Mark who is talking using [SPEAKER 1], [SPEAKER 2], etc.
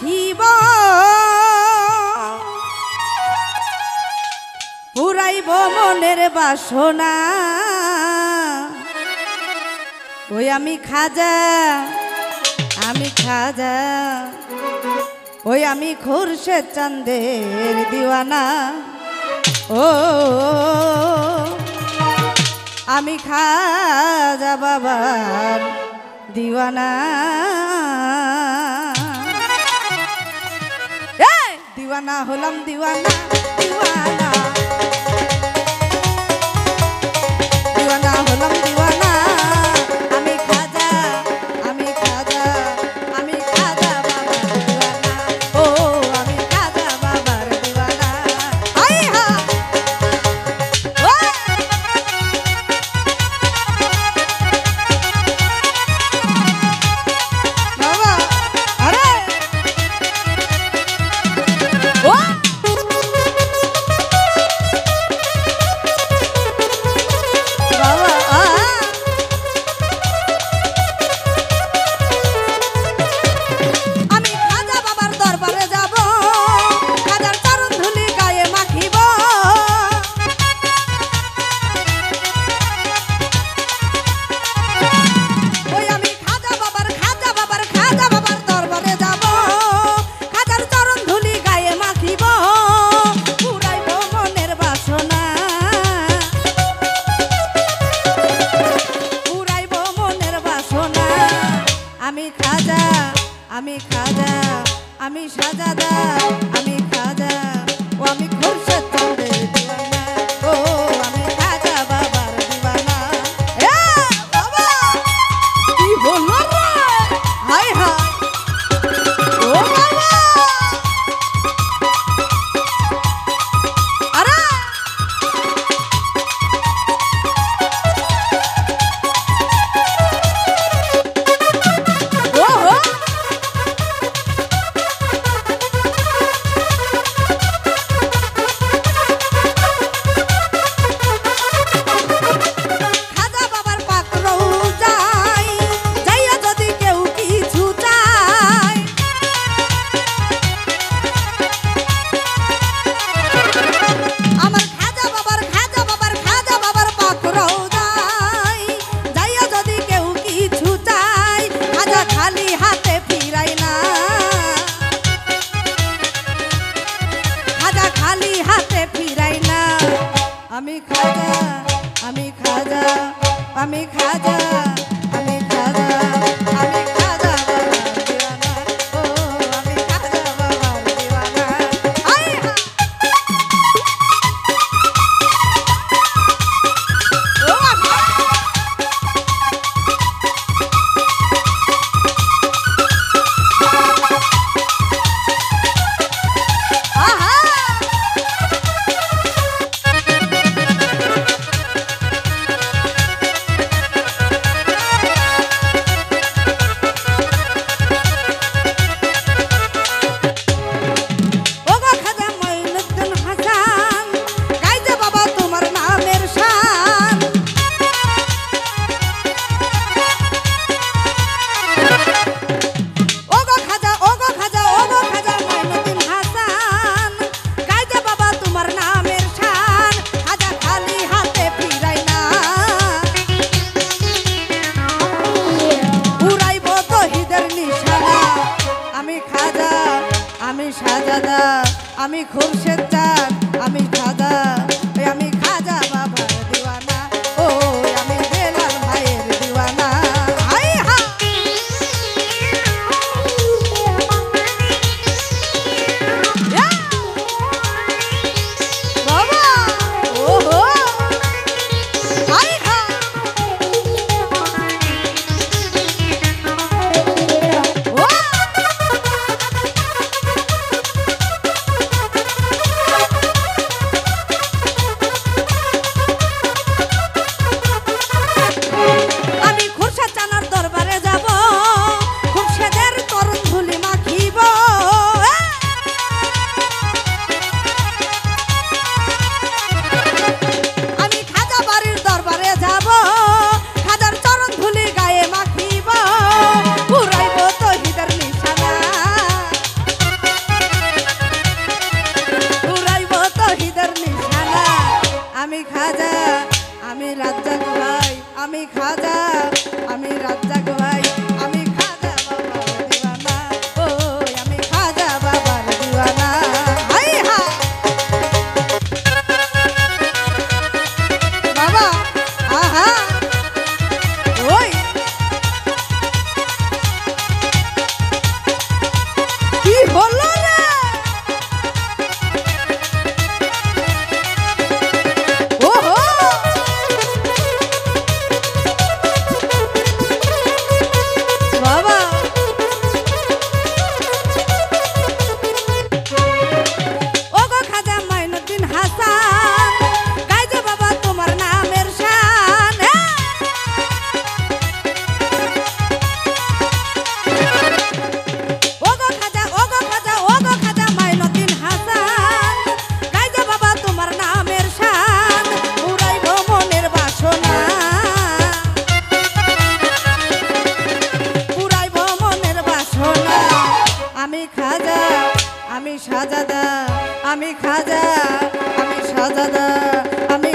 [SPEAKER 1] মাখিব পুরাইব মনের বাসনা ওই আমি খাজা ওই আমি খুরশেদ চাঁদের দিওয়ানা ও আমি খাজা বাবার দিওয়ানা দিওয়ানা হলাম দিওয়ানা দিওয়ানা দিওয়ানা হলাম দিওয়ানা আমি খাজা আমি খাজা বাবার দিওয়ানা ও আমি খাজা বাবার দিওয়ানা আই হা বাবা আরে ও আমি সাজাদা আমি খাজা ও আমি খুরশেদ চাঁদের দিওয়ানা ও আমি খাজা বাবার দিওয়ানা এ বাবা কি বললো রে হাই হাই ও বাবা আরে আমি খাজা আমি খাজা আমি খাজা আমি খাজা আমি খাজা বাবার দিওয়ানা ও আমি খাজা বাবার দিওয়ানা আই হা ও বাবা আহা আমি সাজাদা আমি খুরশেদ চাঁদ আমি খাজা আমি খাজা বাবার দিওয়ানা ও আমি বেলাল ভাইয়ের দিওয়ানা আই হা বাবা ওহো আই হা খাজা আমি রাজ্জাক ভাই আমি খাজা বাবার দিওয়ানা ও আমি খাজা বাবার দিওয়ানা হাই হা বাবা আহা ওই কি হলো রে ওহো বাবা ওগো খাজা মাইনুদ্দিন হাসান গাইজো বাবা তোমার নামের শান ওগো খাজা মাইনুদ্দিন হাসান গাইজো বাবা তোমার নামের শান পুরাইব মনের বাসনা পুরাইব মনের বাসনা আমি খাজা আমি সাজাদা আমি খাজা আমি সাজাদা আমি